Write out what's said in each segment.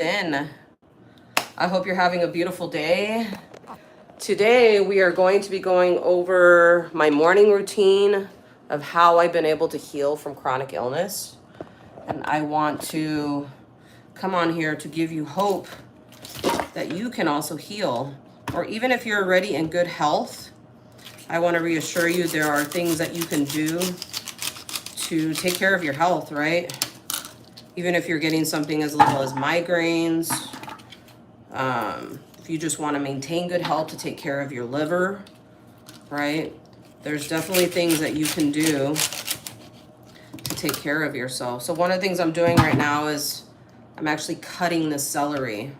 in. I hope you're having a beautiful day. Today, we are going to be going over my morning routine of how I've been able to heal from chronic illness. And I want to come on here to give you hope that you can also heal. Or even if you're already in good health, I want to reassure you there are things that you can do to take care of your health, right? Even if you're getting something as little as migraines, if you just want to maintain good health to take care of your liver, right? There's definitely things that you can do to take care of yourself. So one of the things I'm doing right now is I'm actually cutting the celery.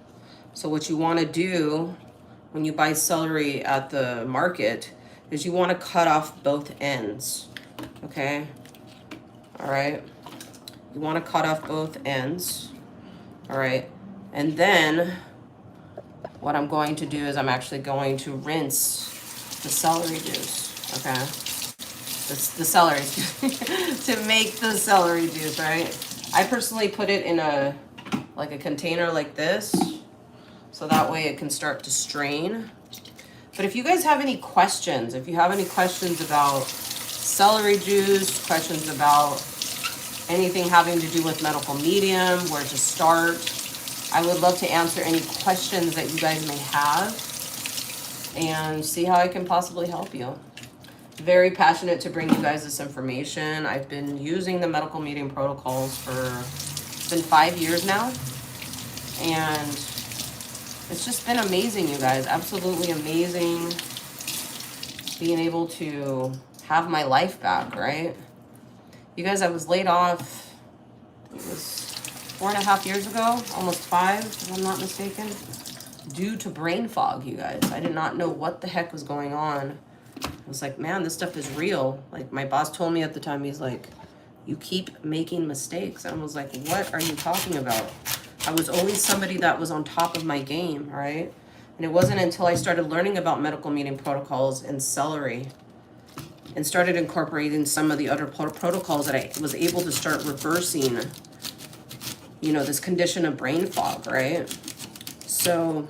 So what you want to do when you buy celery at the market is you want to cut off both ends, okay? All right. You want to cut off both ends, all right? And then what I'm going to do is I'm actually going to rinse the celery juice, okay? The celery to make the celery juice, right? I personally put it in a container like this, so that way it can start to strain. But if you guys have any questions, if you have any questions about celery juice, questions about anything having to do with medical medium, where to start, I would love to answer any questions that you guys may have and see how I can possibly help you. Very passionate to bring you guys this information. I've been using the medical medium protocols for, it's been 5 years now. And it's just been amazing, you guys. Absolutely amazing being able to have my life back, right? You guys, I was laid off, it was 4.5 years ago, almost 5, if I'm not mistaken, due to brain fog, you guys. I did not know what the heck was going on. I was like, man, this stuff is real. Like, my boss told me at the time, he's like, you keep making mistakes. And I was like, what are you talking about? I was always somebody that was on top of my game, right? And it wasn't until I started learning about medical medium protocols and celery and started incorporating some of the other protocols that I was able to start reversing, you know, this condition of brain fog, right? So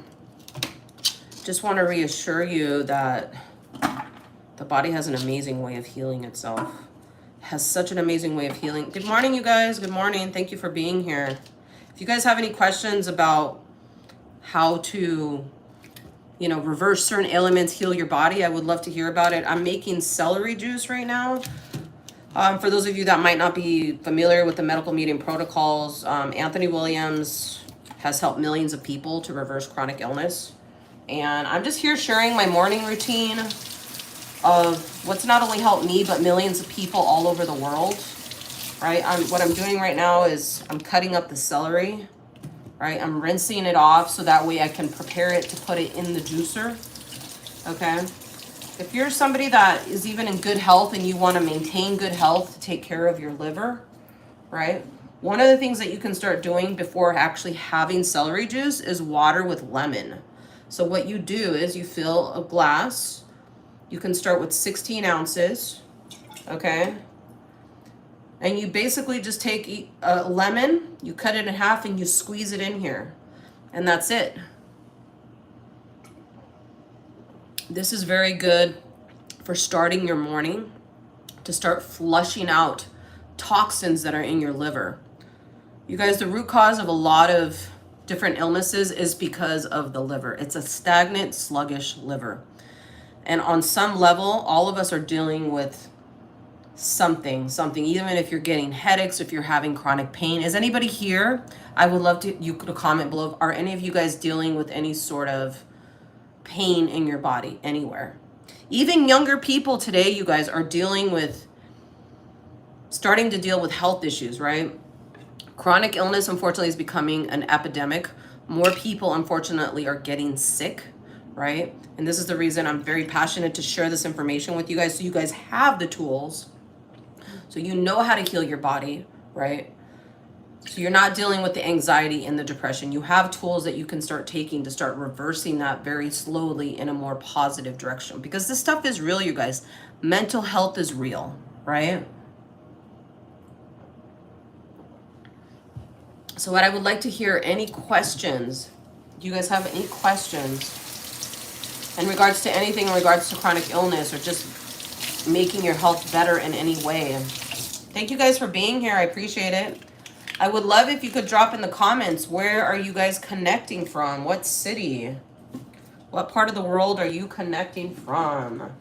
just want to reassure you that the body has an amazing way of healing itself. Has such an amazing way of healing. Good morning, you guys. Good morning. Thank you for being here. If you guys have any questions about how to, you know, reverse certain ailments, heal your body, I would love to hear about it. I'm making celery juice right now. For those of you that might not be familiar with the medical medium protocols, Anthony Williams has helped millions of people to reverse chronic illness. And I'm just here sharing my morning routine of what's not only helped me, but millions of people all over the world, right? What I'm doing right now is I'm cutting up the celery, right? I'm rinsing it off so that way I can prepare it to put it in the juicer, okay? If you're somebody that is even in good health and you want to maintain good health to take care of your liver, right? One of the things that you can start doing before actually having celery juice is water with lemon. So what you do is you fill a glass. You can start with 16 ounces, okay? And you basically just take a lemon, you cut it in half and you squeeze it in here. And that's it. This is very good for starting your morning to start flushing out toxins that are in your liver. You guys, the root cause of a lot of different illnesses is because of the liver. It's a stagnant, sluggish liver. And on some level, all of us are dealing with something, even if you're getting headaches, if you're having chronic pain. Is anybody here? I would love you to comment below. Are any of you guys dealing with any sort of pain in your body anywhere? Even younger people today, you guys, are starting to deal with health issues, right? Chronic illness, unfortunately, is becoming an epidemic. More people, unfortunately, are getting sick, right? And this is the reason I'm very passionate to share this information with you guys, so you guys have the tools, so you know how to heal your body, right? So you're not dealing with the anxiety and the depression. You have tools that you can start taking to start reversing that very slowly in a more positive direction. Because this stuff is real, you guys. Mental health is real, right? So what I would like to hear, any questions? Do you guys have any questions in regards to anything in regards to chronic illness or just making your health better in any way? Thank you guys for being here. I appreciate it. I would love if you could drop in the comments, where are you guys connecting from? What city? What part of the world are you connecting from?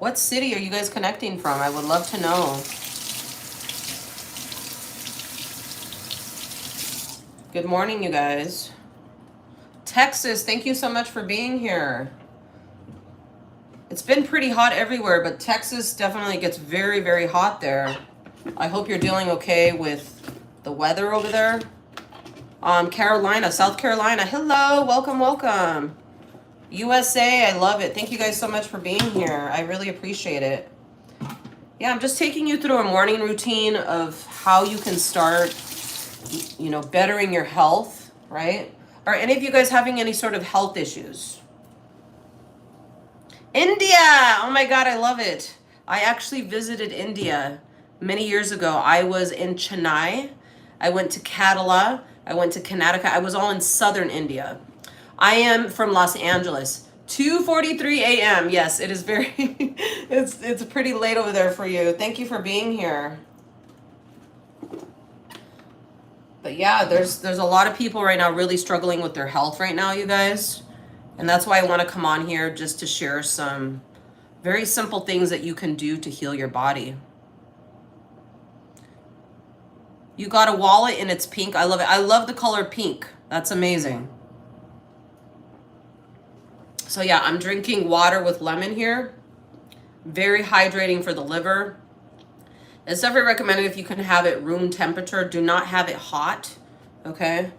What city are you guys connecting from? I would love to know. Good morning, you guys. Texas, thank you so much for being here. It's been pretty hot everywhere, but Texas definitely gets very, very hot there. I hope you're dealing okay with the weather over there. Carolina, South Carolina, hello, welcome, welcome. USA, I love it. Thank you guys so much for being here. I really appreciate it. Yeah, I'm just taking you through a morning routine of how you can start, you know, bettering your health, right? Are any of you guys having any sort of health issues? India! Oh my God, I love it. I actually visited India many years ago. I was in Chennai. I went to Kerala. I went to Karnataka. I was all in southern India. I am from Los Angeles. 2:43 a.m. Yes, it is very, it's pretty late over there for you. Thank you for being here. But yeah, there's a lot of people right now really struggling with their health right now, you guys. And that's why I want to come on here just to share some very simple things that you can do to heal your body. You got a wallet and it's pink. I love it. I love the color pink. That's amazing. So yeah, I'm drinking water with lemon here. Very hydrating for the liver. It's definitely recommended if you can have it room temperature. Do not have it hot, okay?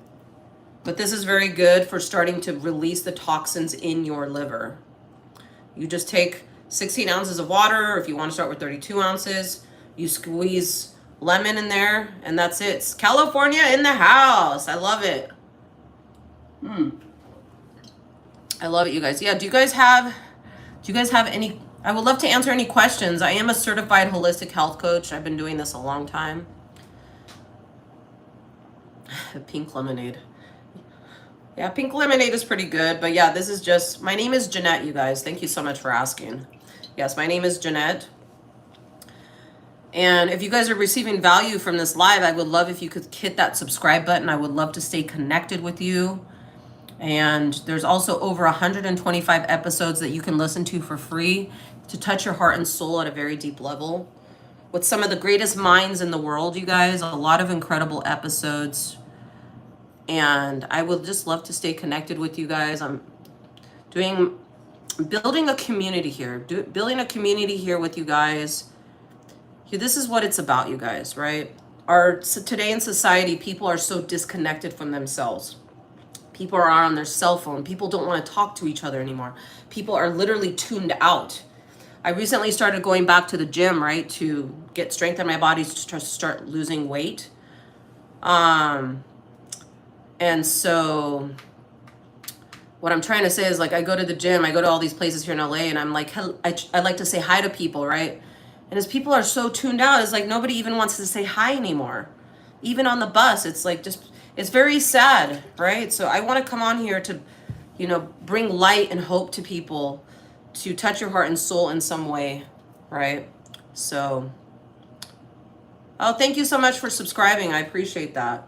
But this is very good for starting to release the toxins in your liver. You just take 16 ounces of water, or if you want to start with 32 ounces, you squeeze lemon in there, and that's it. It's California in the house. I love it. I love it, you guys. Yeah, do you guys have any, I would love to answer any questions. I am a certified holistic health coach. I've been doing this a long time. Pink lemonade. Yeah, pink lemonade is pretty good. But yeah, this is just, my name is Jeanette, you guys. Thank you so much for asking. Yes, my name is Jeanette. And if you guys are receiving value from this live, I would love if you could hit that subscribe button. I would love to stay connected with you. And there's also over 125 episodes that you can listen to for free to touch your heart and soul at a very deep level. With some of the greatest minds in the world, you guys, a lot of incredible episodes. And I would just love to stay connected with you guys. I'm building a community here, building a community here with you guys. This is what it's about, you guys, right? Today in society, people are so disconnected from themselves. People are on their cell phone. People don't want to talk to each other anymore. People are literally tuned out. I recently started going back to the gym, right, to get strength in my body to start losing weight. And so what I'm trying to say is, like, I go to the gym, I go to all these places here in LA, and I'm like, I like to say hi to people, right? And as people are so tuned out, it's like nobody even wants to say hi anymore. Even on the bus, it's like just, it's very sad, right? So I want to come on here to, you know, bring light and hope to people, to touch your heart and soul in some way, right? So, oh, thank you so much for subscribing. I appreciate that.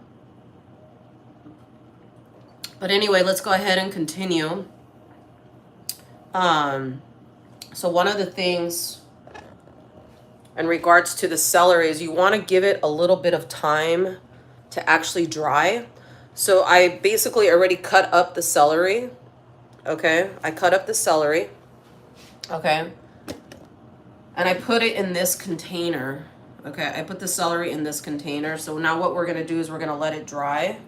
But anyway, let's go ahead and continue. So one of the things in regards to the celery is you want to give it a little bit of time to actually dry. So I basically already cut up the celery. Okay, I cut up the celery. Okay, and I put it in this container. Okay, I put the celery in this container. So now what we're gonna do is we're gonna let it dry.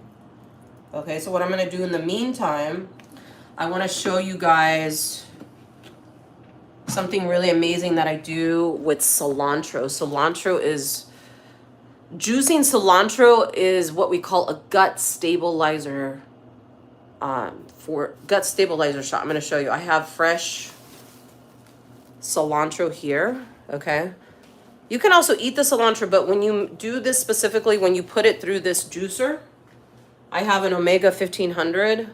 Okay, so what I'm gonna do in the meantime, I wanna show you guys something really amazing that I do with cilantro. Juicing cilantro is what we call a gut stabilizer, for gut stabilizer shot. I'm gonna show you. I have fresh cilantro here, okay? You can also eat the cilantro, but when you do this specifically, when you put it through this juicer, I have an Omega 1500,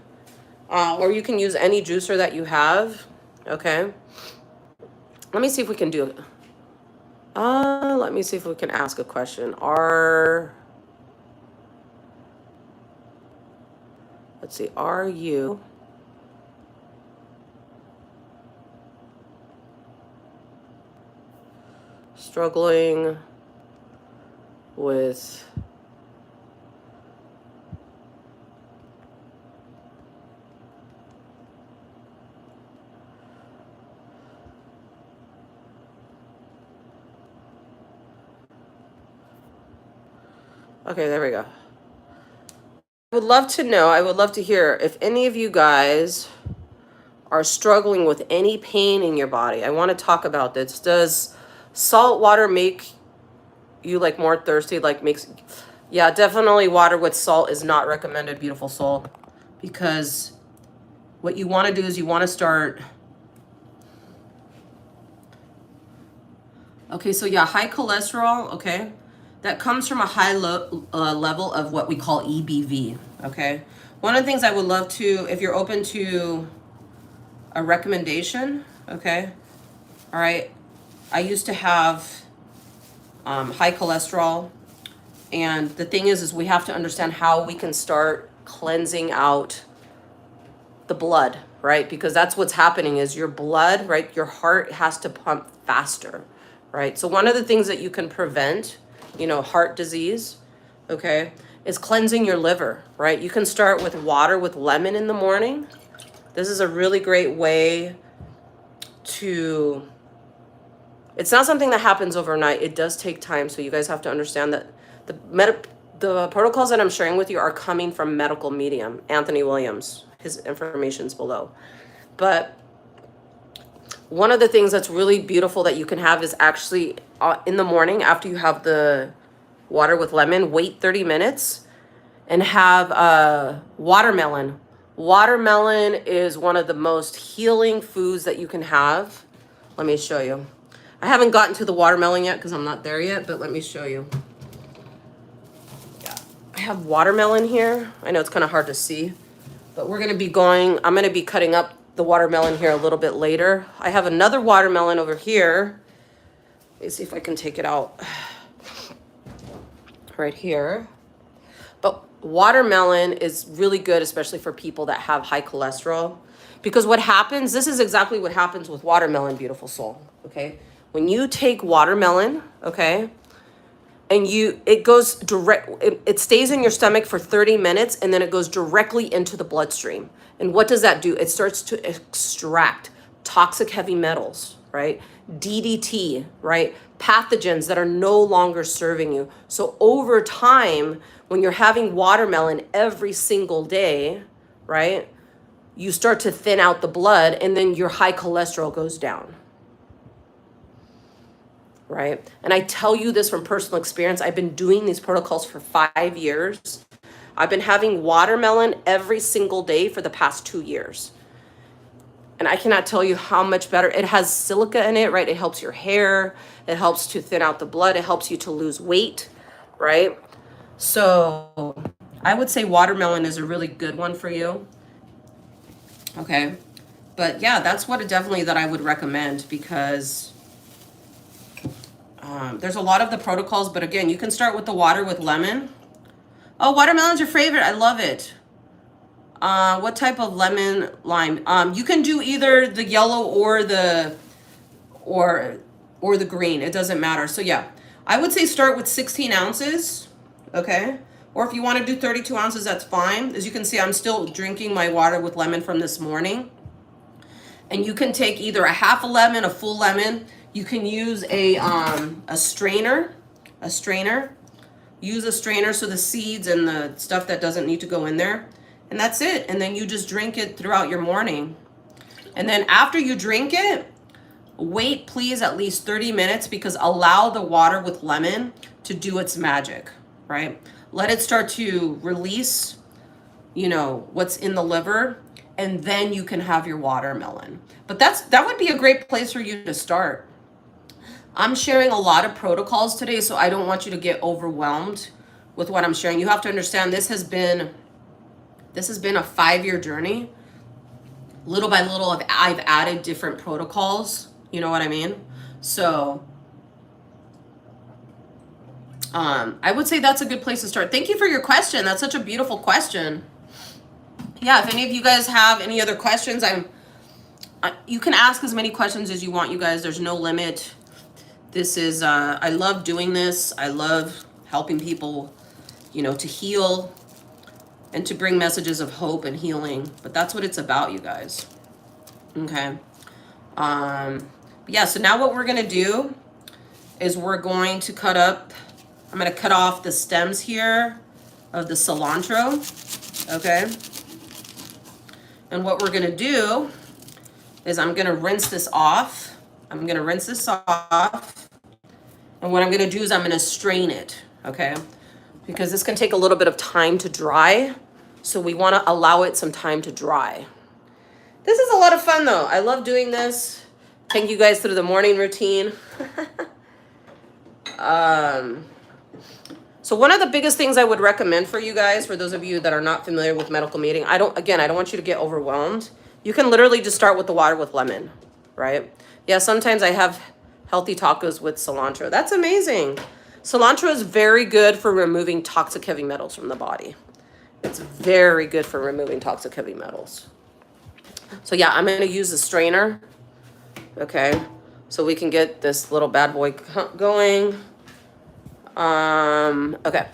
or you can use any juicer that you have, okay? Let me see if we can do it. Let me see if we can ask a question. Let's see, are you struggling with okay, there we go. I would love to know, I would love to hear if any of you guys are struggling with any pain in your body. I want to talk about this. Does salt water make you like more thirsty? Like makes, yeah, definitely water with salt is not recommended, beautiful soul, because what you want to do is you want to start. Okay, so yeah, high cholesterol, okay, that comes from a high level of what we call EBV, okay? One of the things I would love to, if you're open to a recommendation, okay, all right, I used to have high cholesterol, and the thing is we have to understand how we can start cleansing out the blood, right? Because that's what's happening is your blood, right, your heart has to pump faster, right? So one of the things that you can prevent, you know, heart disease, okay, is cleansing your liver, right? You can start with water with lemon in the morning. This is a really great way to, it's not something that happens overnight. It does take time. So you guys have to understand that the protocols that I'm sharing with you are coming from medical medium, Anthony Williams. His information's below. But one of the things that's really beautiful that you can have is actually in the morning after you have the water with lemon, wait 30 minutes and have watermelon. Watermelon is one of the most healing foods that you can have. Let me show you. I haven't gotten to the watermelon yet because I'm not there yet, but let me show you. Yeah, I have watermelon here. I know it's kind of hard to see, but we're going to be going, I'm going to be cutting up the watermelon here a little bit later. I have another watermelon over here. Let me see if I can take it out. Right here. But watermelon is really good, especially for people that have high cholesterol. Because what happens, this is exactly what happens with watermelon, beautiful soul, okay? When you take watermelon, okay, and it goes direct, it stays in your stomach for 30 minutes and then it goes directly into the bloodstream. And what does that do? It starts to extract toxic heavy metals, right? DDT, right? Pathogens that are no longer serving you. So over time, when you're having watermelon every single day, right, you start to thin out the blood and then your high cholesterol goes down. Right? And I tell you this from personal experience. I've been doing these protocols for 5 years. I've been having watermelon every single day for the past 2 years. And I cannot tell you how much better. It has silica in it, right? It helps your hair. It helps to thin out the blood. It helps you to lose weight, right? So I would say watermelon is a really good one for you. Okay. But yeah, that's what definitely that I would recommend because there's a lot of the protocols, but again, you can start with the water with lemon. Oh, watermelon's your favorite. I love it. What type of lemon lime? You can do either the yellow or the green. It doesn't matter. So yeah, I would say start with 16 ounces. Okay. Or if you want to do 32 ounces, that's fine. As you can see, I'm still drinking my water with lemon from this morning. And you can take either a half a lemon, a full lemon. You can use a strainer. Use a strainer so the seeds and the stuff that doesn't need to go in there. And that's it. And then you just drink it throughout your morning. And then after you drink it, wait please at least 30 minutes because allow the water with lemon to do its magic, right? Let it start to release, you know, what's in the liver. and then you can have your watermelon. But that would be a great place for you to start. I'm sharing a lot of protocols today, so I don't want you to get overwhelmed with what I'm sharing. You have to understand this has been a 5-year journey. Little by little, I've added different protocols. You know what I mean? So I would say that's a good place to start. Thank you for your question. That's such a beautiful question. Yeah, if any of you guys have any other questions, you can ask as many questions as you want, you guys. There's no limit. This is, I love doing this. I love helping people, you know, to heal and to bring messages of hope and healing. But that's what it's about, you guys. Okay. Yeah, so now what we're going to do is we're going to I'm going to cut off the stems here of the cilantro. Okay. And what we're going to do is I'm going to rinse this off. And what I'm going to do is I'm going to strain it. Okay. Because this can take a little bit of time to dry. So we want to allow it some time to dry. This is a lot of fun though. I love doing this. Take you guys through the morning routine. So one of the biggest things I would recommend for you guys, for those of you that are not familiar with medical meeting, I don't want you to get overwhelmed. You can literally just start with the water with lemon, right? Yeah, sometimes I have healthy tacos with cilantro. That's amazing. Cilantro is very good for removing toxic heavy metals from the body. It's very good for removing toxic heavy metals. So yeah, I'm going to use a strainer. Okay. So we can get this little bad boy going. Okay.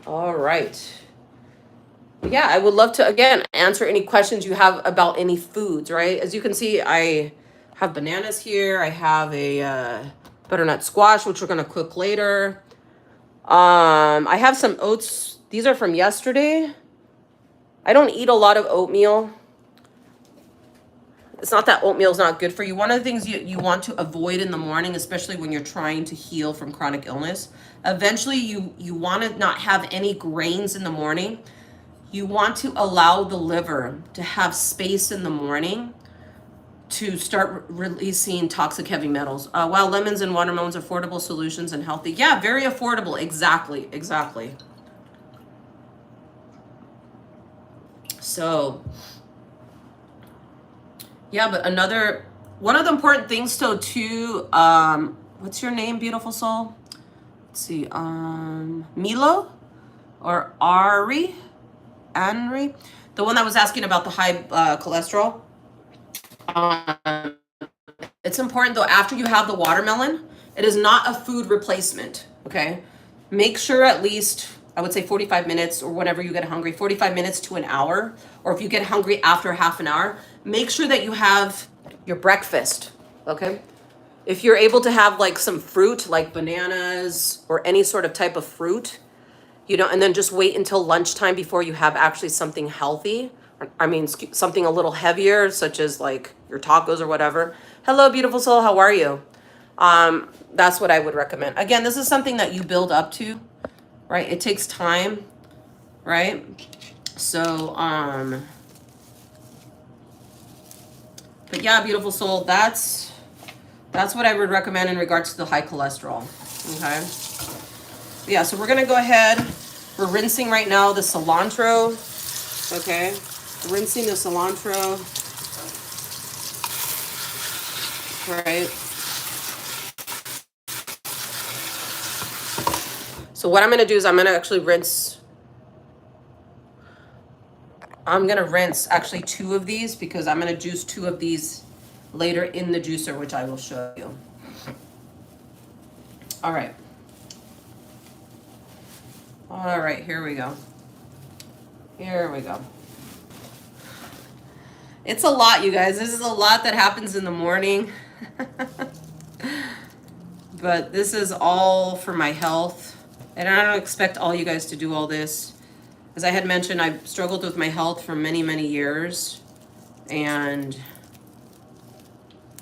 All right. Yeah, I would love to, again, answer any questions you have about any foods, right? As you can see, I have bananas here. I have a butternut squash, which we're going to cook later. I have some oats. These are from yesterday. I don't eat a lot of oatmeal. It's not that oatmeal is not good for you. One of the things you want to avoid in the morning, especially when you're trying to heal from chronic illness, eventually you want to not have any grains in the morning. You want to allow the liver to have space in the morning to start releasing toxic heavy metals. While lemons and watermelons are affordable solutions and healthy. Yeah, very affordable. Exactly. So, yeah, but one of the important things still too, what's your name, beautiful soul? Let's see, Milo or Anri, the one that was asking about the high cholesterol. It's important though, after you have the watermelon, it is not a food replacement, okay? Make sure at least, I would say 45 minutes or whenever you get hungry, 45 minutes to an hour, or if you get hungry after half an hour, make sure that you have your breakfast, okay? If you're able to have like some fruit, like bananas or any sort of type of fruit, you know, and then just wait until lunchtime before you have actually something healthy. I mean, something a little heavier, such as like your tacos or whatever. Hello, beautiful soul. How are you? That's what I would recommend. Again, this is something that you build up to, right? It takes time, right? So, but yeah, beautiful soul, that's what I would recommend in regards to the high cholesterol, okay? Yeah, so we're going to go ahead. We're rinsing right now the cilantro, okay? Rinsing the cilantro, right? So what I'm going to do is I'm going to actually rinse. I'm going to rinse actually 2 of these because I'm going to juice 2 of these later in the juicer, which I will show you. All right. All right, here we go. Here we go. It's a lot, you guys. This is a lot that happens in the morning. But this is all for my health. And I don't expect all you guys to do all this. As I had mentioned, I've struggled with my health for many, many years. And,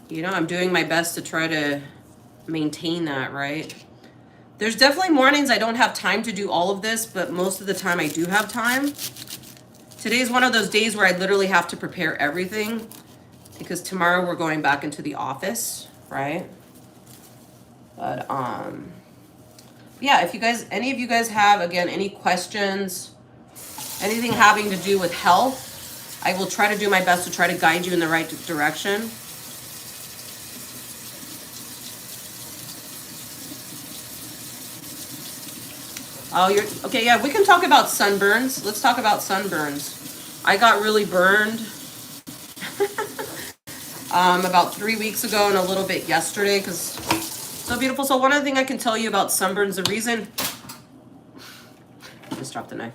you know, I'm doing my best to try to maintain that, right? There's definitely mornings I don't have time to do all of this, but most of the time I do have time Today's one of those days where I literally have to prepare everything because tomorrow we're going back into the office, right? But yeah, if you guys, any of you guys have, again, any questions, anything having to do with health, I will try to do my best to try to guide you in the right direction. Oh, you're okay. Yeah, we can talk about sunburns. Let's talk about sunburns. I got really burned about 3 weeks ago and a little bit yesterday because so beautiful. So one other thing I can tell you about sunburns, the reason, just dropped the knife.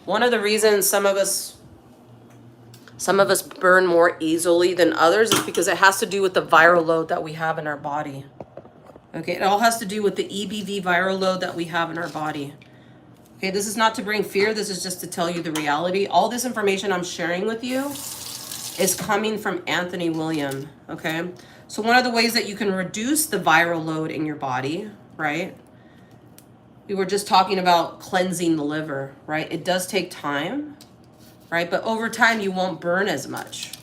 One of the reasons some of us burn more easily than others is because it has to do with the viral load that we have in our body. Okay, it all has to do with the EBV viral load that we have in our body. Okay, this is not to bring fear. This is just to tell you the reality. All this information I'm sharing with you is coming from Anthony William, okay? So one of the ways that you can reduce the viral load in your body, right? We were just talking about cleansing the liver, right? It does take time, right? But over time, you won't burn as much.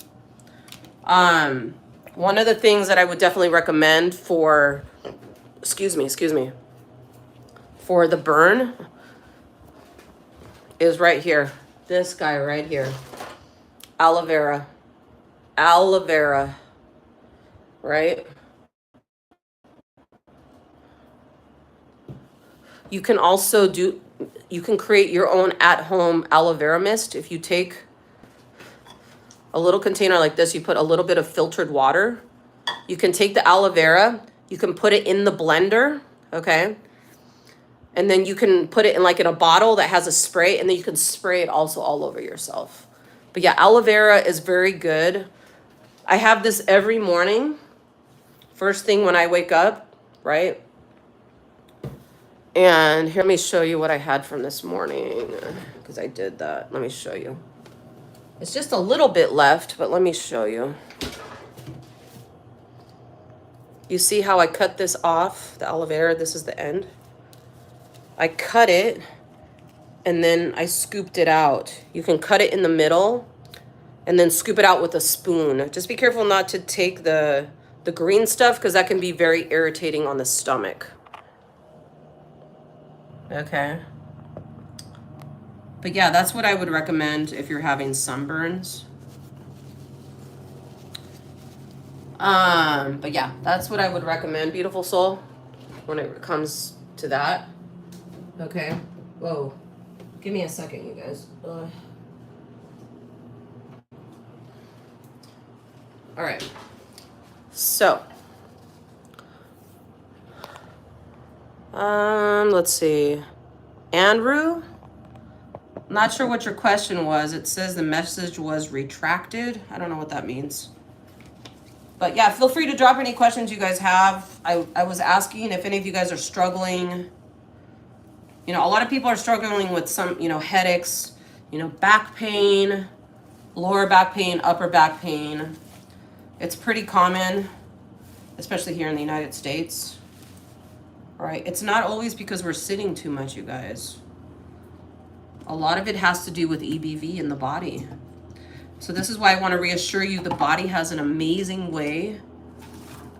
One of the things that I would definitely recommend for, excuse me, for the burn is right here. This guy right here. Aloe vera. Aloe vera. Right? You can also you can create your own at-home aloe vera mist. If you take a little container like this, you put a little bit of filtered water. You can take the aloe vera, you can put it in the blender, okay? And then you can put it in a bottle that has a spray, and then you can spray it also all over yourself. But yeah, aloe vera is very good. I have this every morning, first thing when I wake up, right? And here, let me show you what I had from this morning, because I did that. Let me show you. It's just a little bit left, but let me show you. You see how I cut this off, the aloe vera? This is the end. I cut it, and then I scooped it out. You can cut it in the middle, and then scoop it out with a spoon. Just be careful not to take the green stuff, because that can be very irritating on the stomach. Okay. But yeah, that's what I would recommend if you're having sunburns. But yeah, that's what I would recommend, beautiful soul, when it comes to that. Okay. Whoa. Give me a second, you guys. All right. So, let's see. Andrew, not sure what your question was. It says the message was retracted. I don't know what that means. But yeah, feel free to drop any questions you guys have. I was asking if any of you guys are struggling. You know, a lot of people are struggling with some, headaches, back pain, lower back pain, upper back pain. It's pretty common, especially here in the United States. All right, it's not always because we're sitting too much, you guys. A lot of it has to do with EBV in the body. So this is why I want to reassure you the body has an amazing way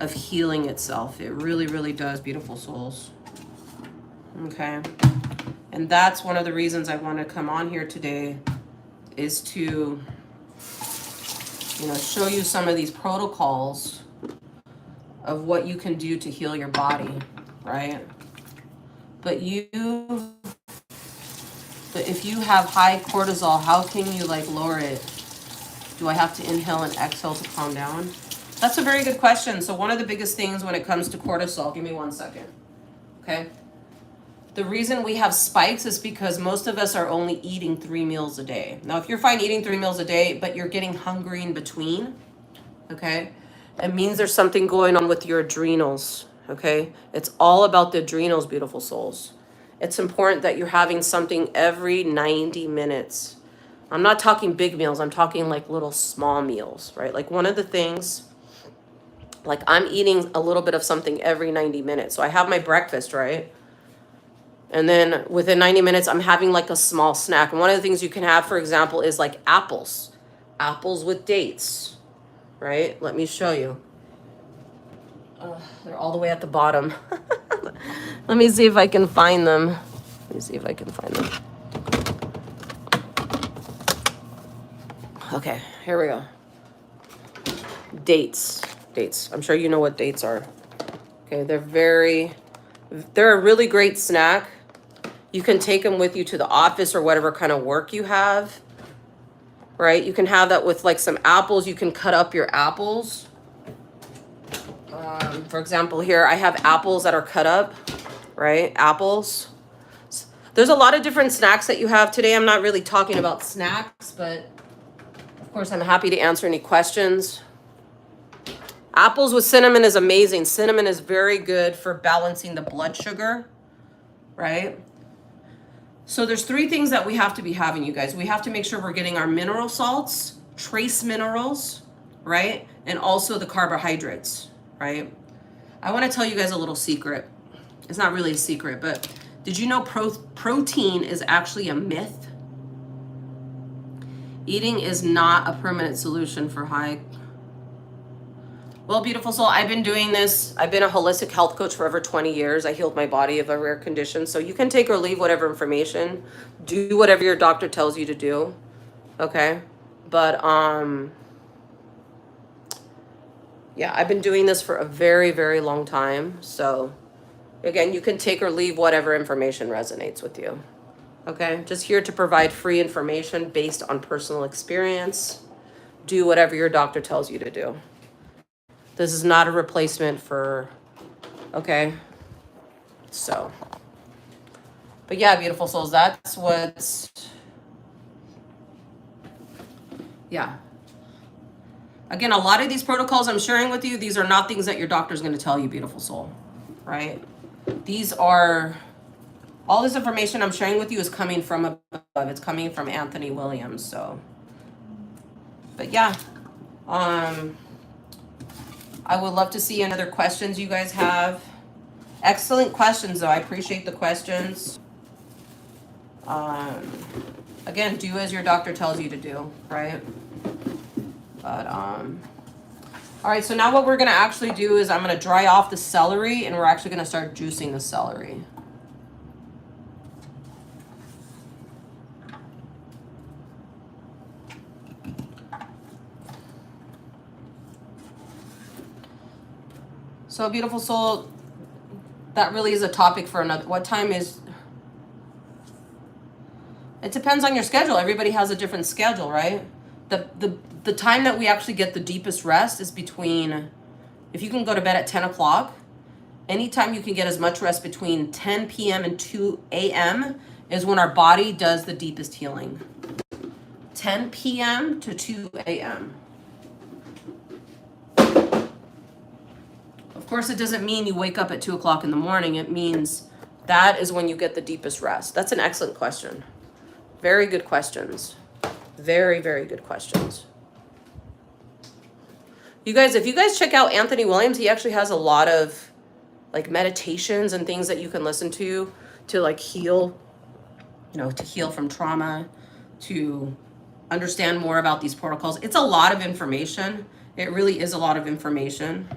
of healing itself. It really, really does, beautiful souls. Okay. And that's one of the reasons I want to come on here today, is to, show you some of these protocols of what you can do to heal your body, right? But if you have high cortisol, how can you lower it? Do I have to inhale and exhale to calm down? That's a very good question. So one of the biggest things when it comes to cortisol, give me 1 second, okay? The reason we have spikes is because most of us are only eating 3 meals a day. Now, if you're fine eating 3 meals a day, but you're getting hungry in between, okay, it means there's something going on with your adrenals, okay? It's all about the adrenals, beautiful souls. It's important that you're having something every 90 minutes. I'm not talking big meals. I'm talking little small meals, right? One of the things, I'm eating a little bit of something every 90 minutes. So I have my breakfast, right? And then within 90 minutes, I'm having like a small snack. And one of the things you can have, for example, is like apples. Apples with dates, right? Let me show you. They're all the way at the bottom. Let me see if I can find them. Let me see if I can find them. Okay, here we go. Dates. Dates. I'm sure you know what dates are. Okay, they're a really great snack. You can take them with you to the office or whatever kind of work you have, right? You can have that with like some apples. You can cut up your apples. For example, here I have apples that are cut up, right? Apples. There's a lot of different snacks that you have today. I'm not really talking about snacks, but of course I'm happy to answer any questions. Apples with cinnamon is amazing. Cinnamon is very good for balancing the blood sugar, right? So there's 3 things that we have to be having, you guys. We have to make sure we're getting our mineral salts, trace minerals, right? And also the carbohydrates, right? I want to tell you guys a little secret. It's not really a secret, but did you know protein is actually a myth? Eating is not a permanent solution for high. Well, beautiful soul, I've been doing this. I've been a holistic health coach for over 20 years. I healed my body of a rare condition. So you can take or leave whatever information. Do whatever your doctor tells you to do. Okay? But, yeah, I've been doing this for a very, very long time. So, again, you can take or leave whatever information resonates with you. Okay? Just here to provide free information based on personal experience. Do whatever your doctor tells you to do. This is not a replacement for, okay? So, but yeah, beautiful souls, that's what's, yeah. Again, a lot of these protocols I'm sharing with you, these are not things that your doctor's going to tell you, beautiful soul, right? These are, all this information I'm sharing with you is coming from above. It's coming from Anthony Williams, so. But yeah, I would love to see any other questions you guys have. Excellent questions, though. I appreciate the questions. Again, do as your doctor tells you to do, right? But, all right, so now what we're going to actually do is I'm going to dry off the celery, and we're actually going to start juicing the celery. So, beautiful soul, that really is a topic for another. What time is? It depends on your schedule. Everybody has a different schedule, right? The time that we actually get the deepest rest is between, if you can go to bed at 10 o'clock, anytime you can get as much rest between 10 p.m. and 2 a.m. is when our body does the deepest healing. 10 p.m. to 2 a.m. Of course, it doesn't mean you wake up at 2 o'clock in the morning. It means that is when you get the deepest rest. That's an excellent question. Very good questions. Very, very good questions. You guys, if you guys check out Anthony Williams, he actually has a lot of like meditations and things that you can listen to like heal, you know, to heal from trauma, to understand more about these protocols. It's a lot of information. It really is a lot of information.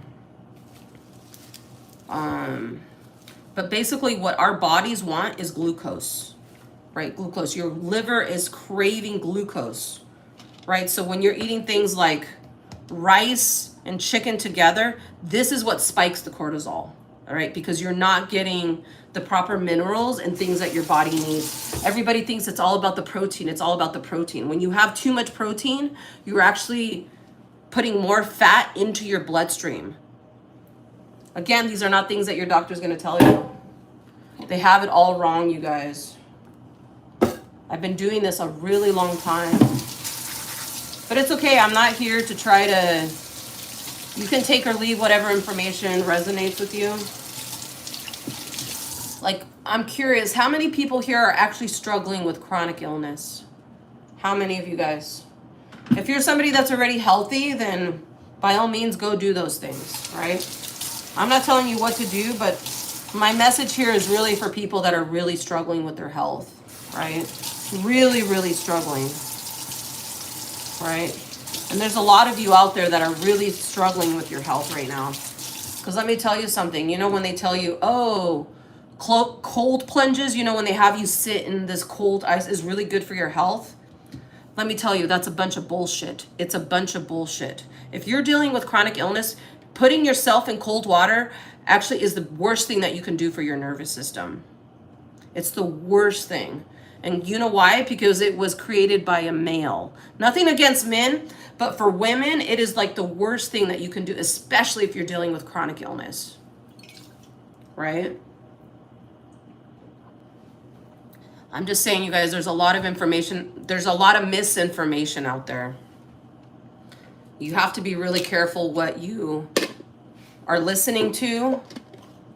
But basically what our bodies want is glucose, right? Glucose. Your liver is craving glucose, right? So when you're eating things like rice and chicken together, this is what spikes the cortisol, all right? Because you're not getting the proper minerals and things that your body needs. Everybody thinks it's all about the protein. It's all about the protein. When you have too much protein, you're actually putting more fat into your bloodstream. Again, these are not things that your doctor's going to tell you. They have it all wrong, you guys. I've been doing this a really long time. But it's okay. I'm not here to try to... You can take or leave whatever information resonates with you. Like, I'm curious, how many people here are actually struggling with chronic illness? How many of you guys? If you're somebody that's already healthy, then by all means, go do those things, right? I'm not telling you what to do, but My message here is really for people that are really struggling with their health, right? Really, really struggling, right? And there's a lot of you out there that are really struggling with your health right now. Because let me tell you something, you know, when they tell you, oh, cold plunges, you know, when they have you sit in this cold ice is really good for your health. Let me tell you, that's a bunch of bullshit. It's a bunch of bullshit. If you're dealing with chronic illness, putting yourself in cold water actually is the worst thing that you can do for your nervous system. It's the worst thing. And you know why? Because it was created by a male. Nothing against men, but for women, it is like the worst thing that you can do, especially if you're dealing with chronic illness. Right? I'm just saying, you guys, there's a lot of information. There's a lot of misinformation out there. You have to be really careful what you are listening to,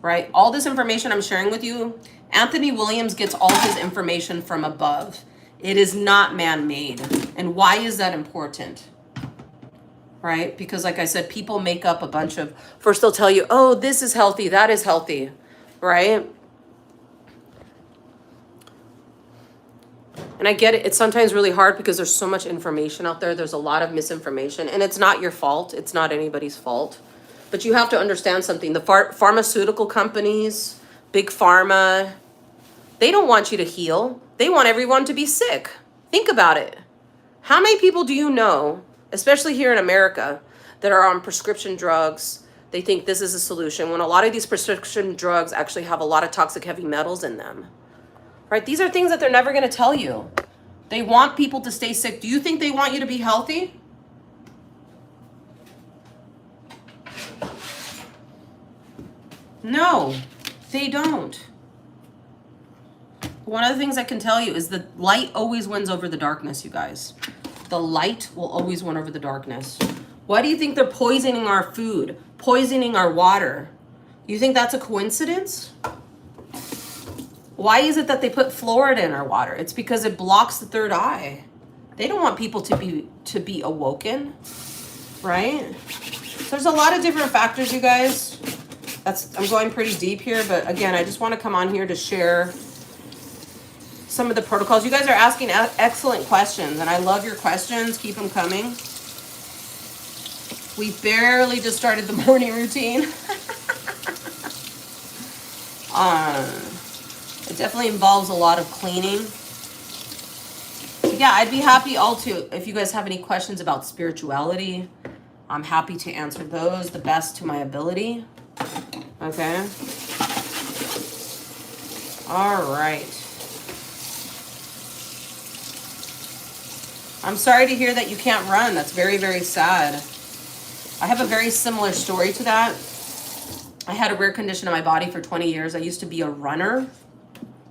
right? All this information I'm sharing with you, Anthony Williams gets all his information from above. It is not man-made. And why is that important? Right? Because like I said, people make up a bunch of, first they'll tell you, oh, this is healthy, that is healthy, right? And I get it. It's sometimes really hard because there's so much information out there. There's a lot of misinformation. And it's not your fault. It's not anybody's fault. But you have to understand something. The pharmaceutical companies, big pharma, they don't want you to heal. They want everyone to be sick. Think about it. How many people do you know, especially here in America, that are on prescription drugs? They think this is a solution when a lot of these prescription drugs actually have a lot of toxic heavy metals in them. Right? These are things that they're never going to tell you. They want people to stay sick. Do you think they want you to be healthy? No, they don't. One of the things I can tell you is the light always wins over the darkness, you guys. The light will always win over the darkness. Why do you think they're poisoning our food, poisoning our water? You think that's a coincidence? Why is it that they put fluoride in our water? It's because it blocks the third eye. They don't want people to be awoken, right? There's a lot of different factors, you guys. I'm going pretty deep here, but again, I just want to come on here to share some of the protocols. You guys are asking excellent questions, and I love your questions. Keep them coming. We barely just started the morning routine. It definitely involves a lot of cleaning. So yeah, I'd be happy if you guys have any questions about spirituality, I'm happy to answer those the best to my ability. Okay. All right. I'm sorry to hear that you can't run. That's very, very sad. I have a very similar story to that. I had a rare condition in my body for 20 years. I used to be a runner.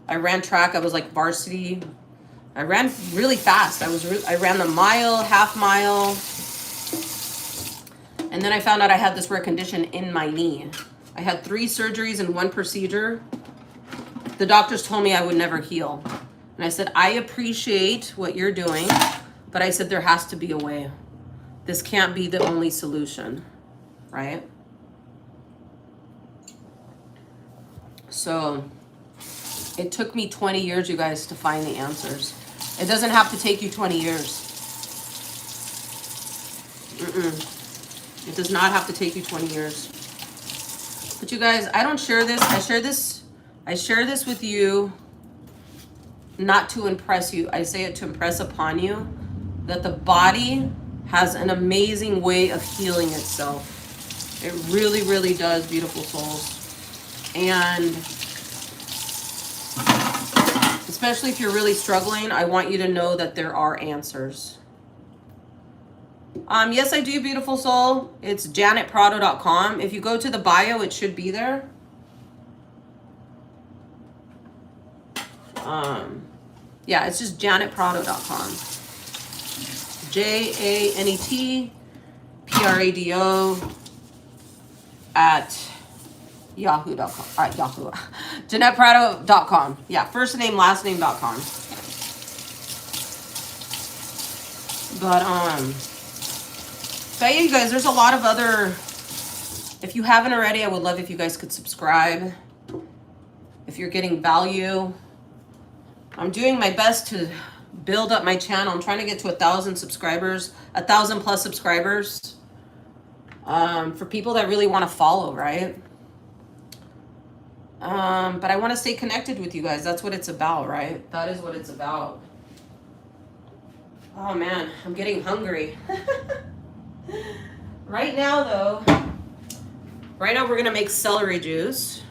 I ran track. I was like varsity. I ran really fast. I ran the mile, half mile. And then I found out I had this rare condition in my knee. I had 3 surgeries and 1 procedure. The doctors told me I would never heal. And I said, I appreciate what you're doing, but I said there has to be a way. This can't be the only solution, right? So it took me 20 years, you guys, to find the answers. It doesn't have to take you 20 years. It does not have to take you 20 years. But you guys, I don't share this. I share this with you not to impress you. I say it to impress upon you that the body has an amazing way of healing itself. It really, really does, beautiful souls. And especially if you're really struggling, I want you to know that there are answers. Yes, I do, beautiful soul. It's janetprado.com. If you go to the bio, it should be there. Yeah, it's just janetprado.com. JANETPRADO at yahoo.com. At Yahoo. janetprado.com. Yeah, first name, last name.com. But yeah, you guys, there's a lot of other, if you haven't already, I would love if you guys could subscribe you're getting value. I'm doing my best to build up my channel. I'm trying to get to 1,000 subscribers, 1,000 plus subscribers, for people that really want to follow, right? But I want to stay connected with you guys. That's what it's about, right? That is what it's about. Oh man, I'm getting hungry. Right now we're going to make celery juice.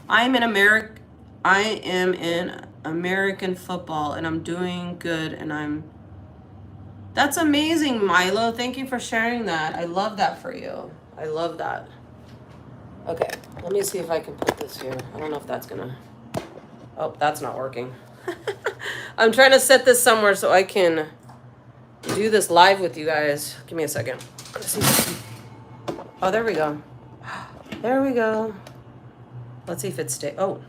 I am in American football and I'm doing good and that's amazing, Milo. Thank you for sharing that. I love that for you. I love that. Okay, let me see if I can put this here. I don't know if that's gonna, oh, that's not working. I'm trying to set this somewhere so I can do this live with you guys. Give me a second. Let's see. Oh, there we go. There we go. Let's see if it stays. Oh,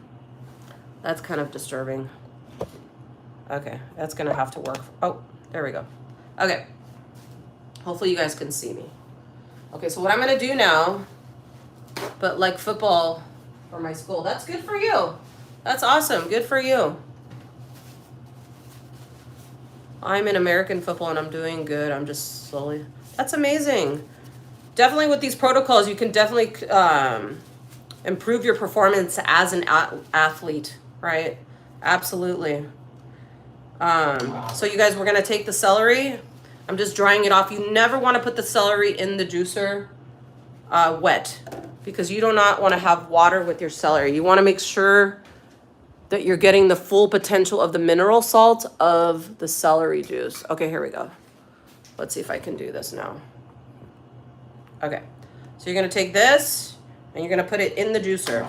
that's kind of disturbing. Okay, that's gonna have to work. Oh, there we go. Okay. Hopefully you guys can see me. Okay, so what I'm gonna do now, but like football for my school. That's good for you. That's awesome. Good for you. I'm in American football and I'm doing good. I'm just slowly. That's amazing. Definitely with these protocols, you can definitely improve your performance as an athlete, right? Absolutely. So you guys, we're going to take the celery. I'm just drying it off. You never want to put the celery in the juicer wet because you do not want to have water with your celery. You want to make sure that you're getting the full potential of the mineral salt of the celery juice. Okay, here we go. Let's see if I can do this now. Okay, so you're going to take this and you're going to put it in the juicer.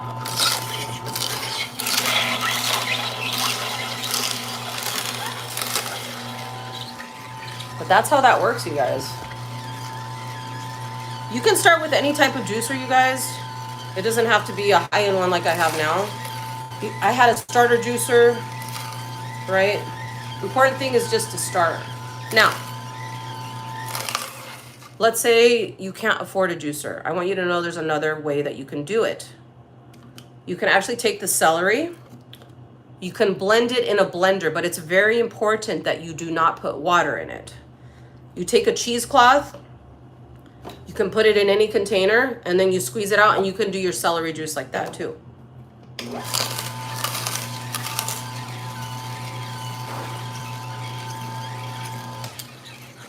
But that's how that works, you guys. You can start with any type of juicer, you guys. It doesn't have to be a high-end one like I have now. I had a starter juicer, right? Important thing is just to start. Now, let's say you can't afford a juicer. I want you to know there's another way that you can do it. You can actually take the celery. You can blend it in a blender, but it's very important that you do not put water in it. You take a cheesecloth, you can put it in any container, and then you squeeze it out, and you can do your celery juice like that too.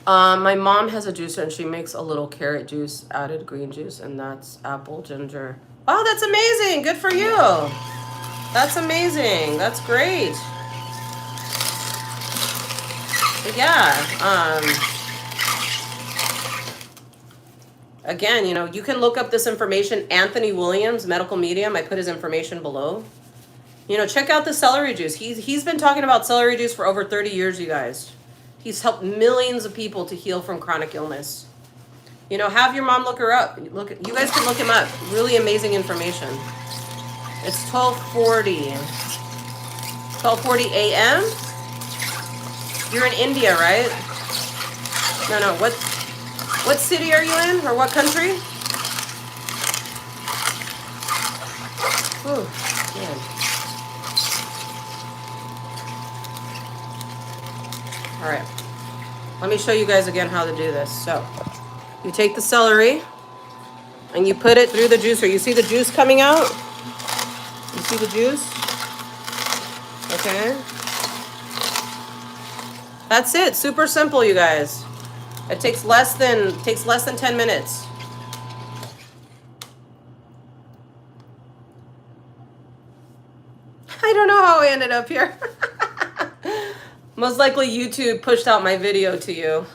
My mom has a juicer, and she makes a little carrot juice, added green juice, and that's apple, ginger. Oh, that's amazing. Good for you. That's amazing. That's great. But yeah, again, you know, you can look up this information. Anthony Williams, medical medium. I put his information below. You know, check out the celery juice. He's been talking about celery juice for over 30 years, you guys. He's helped millions of people to heal from chronic illness. You know, have your mom look her up. You guys can look him up. Really amazing information. It's 12:40. 12:40 a.m. You're in India, right? No. What city are you in, or what country? Ooh, man. All right. Let me show you guys again how to do this. So, you take the celery and you put it through the juicer. You see the juice coming out? You see the juice? Okay. That's it. Super simple, you guys. It takes less than 10 minutes. I don't know how I ended up here. Most likely YouTube pushed out my video to you.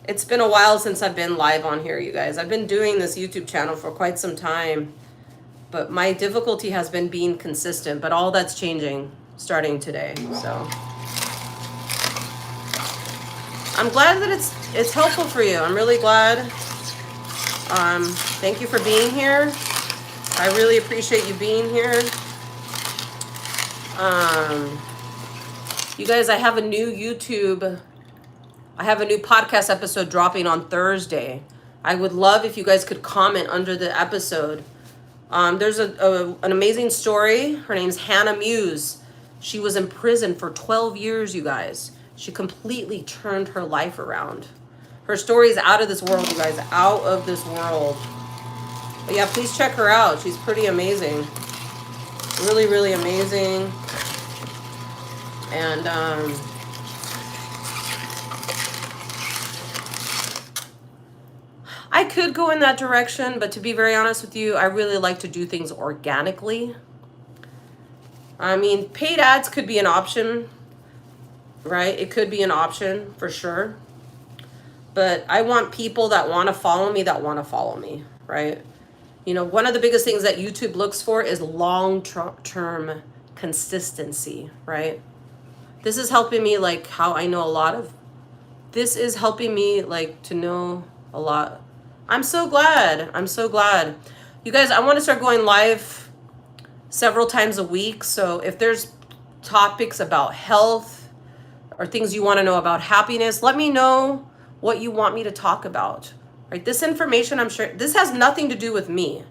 It's been a while since I've been live on here, you guys. I've been doing this YouTube channel for quite some time, but my difficulty has been being consistent, but all that's changing starting today. So I'm glad that it's helpful for you. I'm really glad. Thank you for being here. I really appreciate you being here. You guys, I have a new podcast episode dropping on Thursday. I would love if you guys could comment under the episode. There's an amazing story. Her name's Hannah Muse. She was in prison for 12 years, you guys. She completely turned her life around. Her story is out of this world, you guys, out of this world. But yeah, please check her out. She's pretty amazing. Really, really amazing. And I could go in that direction, but to be very honest with you, I really like to do things organically. I mean, paid ads could be an option, right? It could be an option for sure. But I want people that want to follow me, right? You know, one of the biggest things that YouTube looks for is long-term consistency, right? This is helping me, like, how I know a lot of, this is helping me, like, to know a lot. I'm so glad. I'm so glad. You guys, I want to start going live several times a week. So if there's topics about health or things you want to know about happiness, let me know what you want me to talk about. Right? This information, I'm sure, this has nothing to do with me.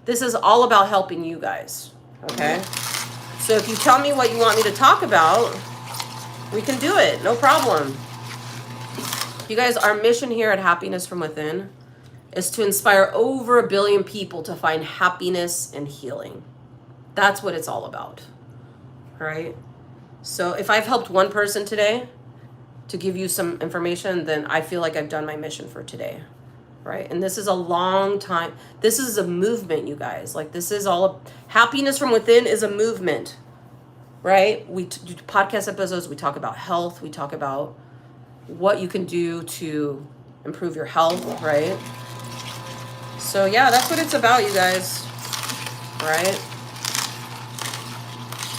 This is all about helping you guys. Okay? So if you tell me what you want me to talk about, we can do it. No problem. You guys, our mission here at Happiness from Within is to inspire over 1 billion people to find happiness and healing. That's what it's all about. All right? So if I've helped one person today to give you some information, then I feel like I've done my mission for today. Right? And this is a long time. This is a movement, you guys. Like, this is all, Happiness from Within is a movement. Right? We do podcast episodes. We talk about health. We talk about what you can do to improve your health, right? So yeah, that's what it's about, you guys, right?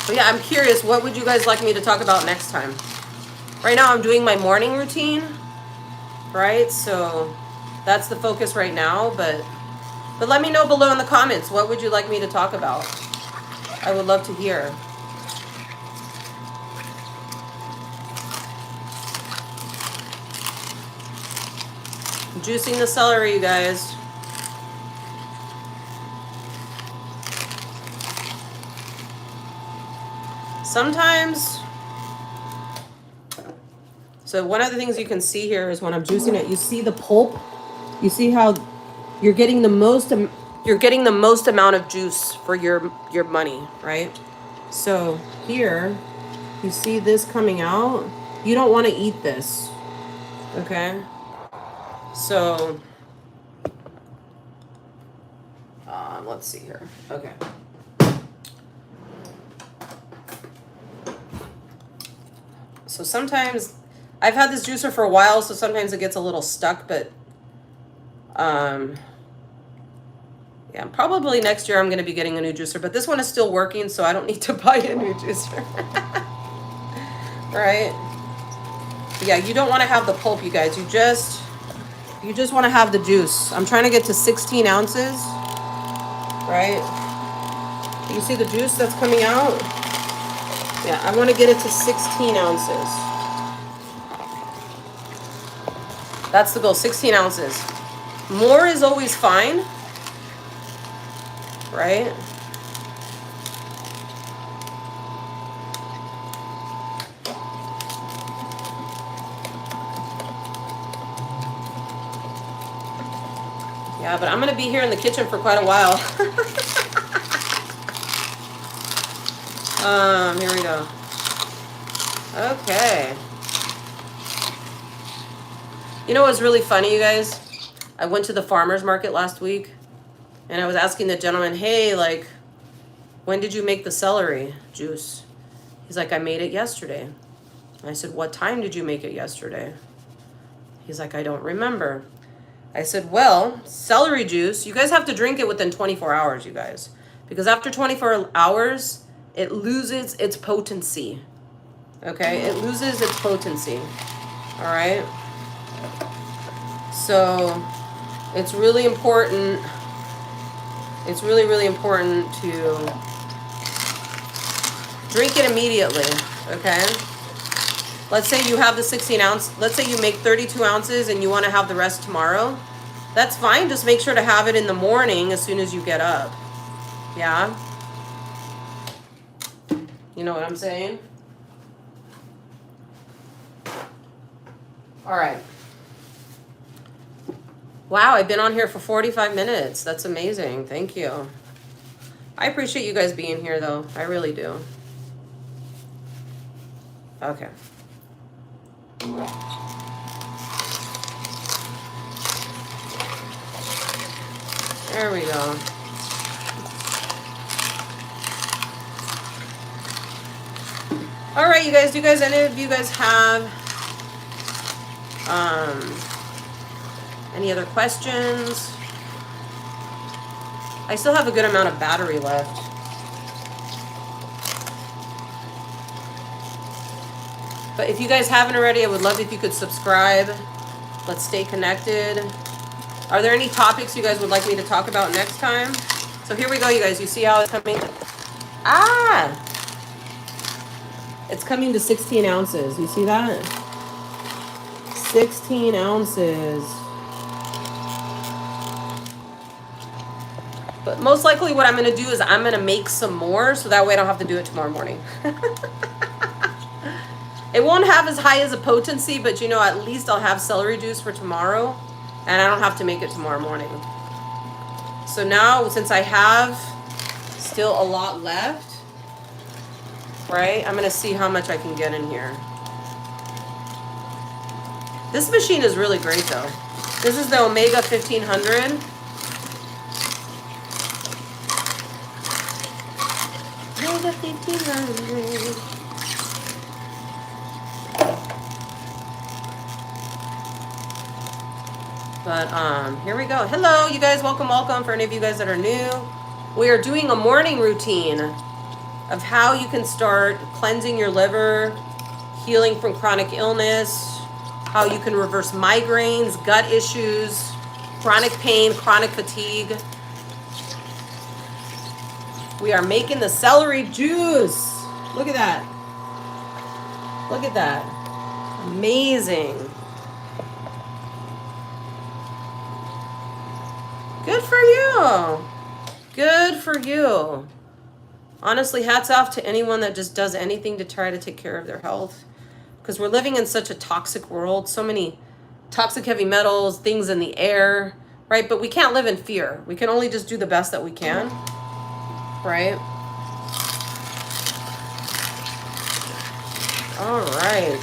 But yeah, I'm curious, what would you guys like me to talk about next time? Right now, I'm doing my morning routine, right? So that's the focus right now, but let me know below in the comments, what would you like me to talk about? I would love to hear. Juicing the celery, you guys. Sometimes, so one of the things you can see here is when I'm juicing it, you see the pulp. You see how you're getting the most amount of juice for your money, right? So here, you see this coming out. You don't want to eat this, okay? So, let's see here. Okay. So sometimes, I've had this juicer for a while, so sometimes it gets a little stuck, but, yeah, probably next year I'm going to be getting a new juicer, but this one is still working, so I don't need to buy a new juicer. Right? But yeah, you don't want to have the pulp, you guys. You just want to have the juice. I'm trying to get to 16 ounces, right? You see the juice that's coming out? Yeah, I want to get it to 16 ounces. That's the goal, 16 ounces. More is always fine, right? Yeah, but I'm going to be here in the kitchen for quite a while. Here we go. Okay. You know what's really funny, you guys? I went to the farmer's market last week, and I was asking the gentleman, hey, like, when did you make the celery juice? He's like, I made it yesterday. I said, what time did you make it yesterday? He's like, I don't remember. I said, well, celery juice, you guys have to drink it within 24 hours, you guys. Because after 24 hours, it loses its potency. Okay? It loses its potency. All right? So, it's really important. It's really, really important to drink it immediately. Okay? Let's say you have the 16 ounce. Let's say you make 32 ounces and you want to have the rest tomorrow. That's fine. Just make sure to have it in the morning as soon as you get up. Yeah? You know what I'm saying? All right. Wow, I've been on here for 45 minutes. That's amazing. Thank you. I appreciate you guys being here, though. I really do. Okay. There we go. All right, you guys. Do you guys, any of you guys have any other questions? I still have a good amount of battery left. But if you guys haven't already, I would love if you could subscribe. Let's stay connected. Are there any topics you guys would like me to talk about next time? So here we go, you guys. You see how it's coming? Ah! It's coming to 16 ounces. You see that? 16 ounces. But most likely what I'm going to do is I'm going to make some more so that way I don't have to do it tomorrow morning. It won't have as high as a potency, but you know, at least I'll have celery juice for tomorrow and I don't have to make it tomorrow morning. So now, since I have still a lot left, right, I'm going to see how much I can get in here. This machine is really great though. This is the Omega 1500. Omega 1500. But here we go. Hello, you guys. Welcome, welcome. For any of you guys that are new, we are doing a morning routine of how you can start cleansing your liver, healing from chronic illness, how you can reverse migraines, gut issues, chronic pain, chronic fatigue. We are making the celery juice. Look at that. Look at that. Amazing. Good for you. Good for you. Honestly, hats off to anyone that just does anything to try to take care of their health. Because we're living in such a toxic world. So many toxic heavy metals, things in the air, right? But we can't live in fear. We can only just do the best that we can, right? All right.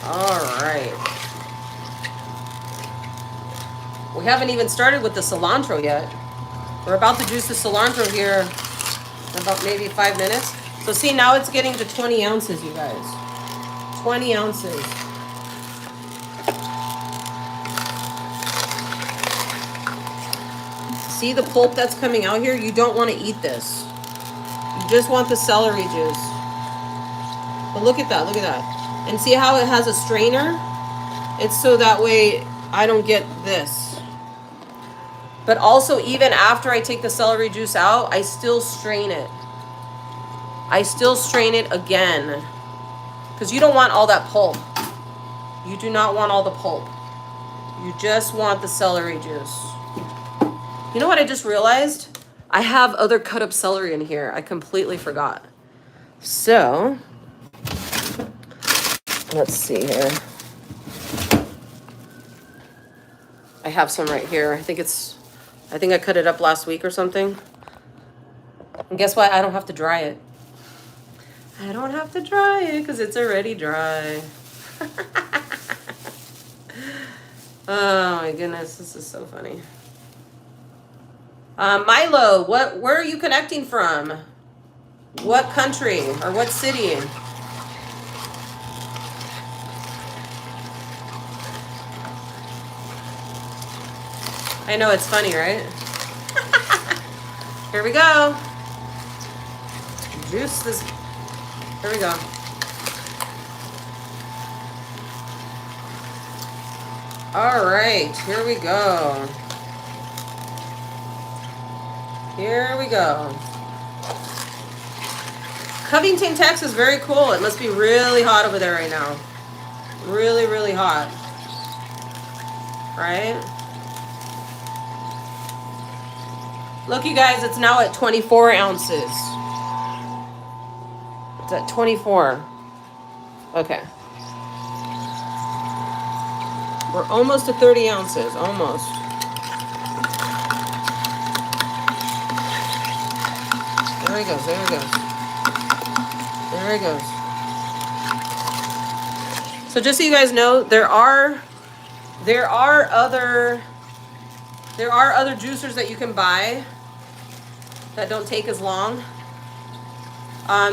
All right. We haven't even started with the cilantro yet. We're about to juice the cilantro here in about maybe 5 minutes. So see, now it's getting to 20 ounces, you guys. 20 ounces. See the pulp that's coming out here? You don't want to eat this. You just want the celery juice. But look at that, look at that. And see how it has a strainer? It's so that way I don't get this. But also, even after I take the celery juice out, I still strain it. I still strain it again. Because you don't want all that pulp. You do not want all the pulp. You just want the celery juice. You know what I just realized? I have other cut up celery in here. I completely forgot. So, let's see here. I have some right here. I think I cut it up last week or something. And guess what? I don't have to dry it. I don't have to dry it because it's already dry. Oh my goodness, this is so funny. Milo, where are you connecting from? What country or what city? I know, it's funny, right? Here we go. Juice this. Here we go. All right, here we go. Here we go. Covington, Texas, very cool. It must be really hot over there right now. Really, really hot. right? Look, you guys, it's now at 24 ounces. It's at 24. Okay. We're almost to 30 ounces, almost. There he goes, there he goes. There he goes. So just so you guys know, there are other juicers that you can buy that don't take as long.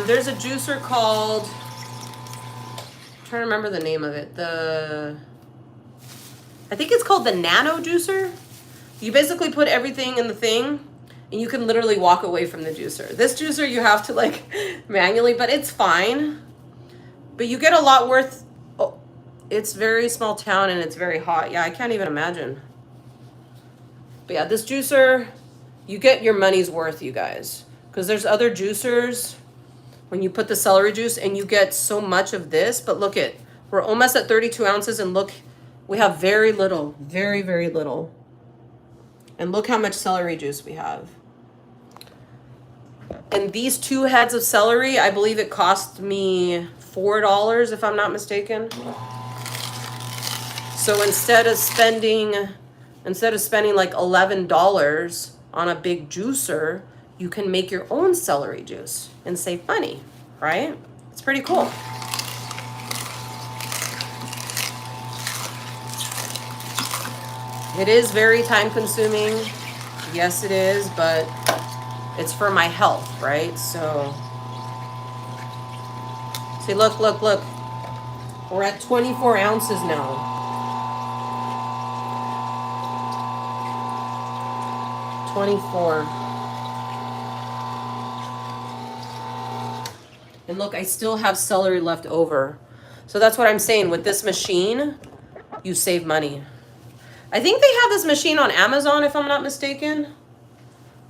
There's a juicer called, I'm trying to remember the name of it. I think it's called the Nano Juicer. You basically put everything in the thing and you can literally walk away from the juicer. This juicer you have to like manually, but it's fine. But you get a lot worth. Oh, it's very small town and it's very hot. Yeah, I can't even imagine. But yeah, this juicer, you get your money's worth, you guys. Because there's other juicers when you put the celery juice and you get so much of this. But look it, we're almost at 32 ounces and look, we have very little, very, very little. And look how much celery juice we have. And these 2 heads of celery, I believe it cost me $4 if I'm not mistaken. So instead of spending like $11 on a big juicer, you can make your own celery juice and save money, right? It's pretty cool. It is very time consuming. Yes, it is, but it's for my health, right? So, see, look. We're at 24 ounces now. 24. And look, I still have celery left over. So that's what I'm saying. With this machine, you save money. I think they have this machine on Amazon, if I'm not mistaken.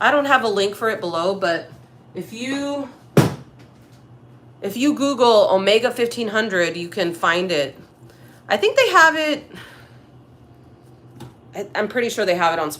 I don't have a link for it below, but if you Google Omega 1500, you can find it. I think they have it. I'm pretty sure they have it on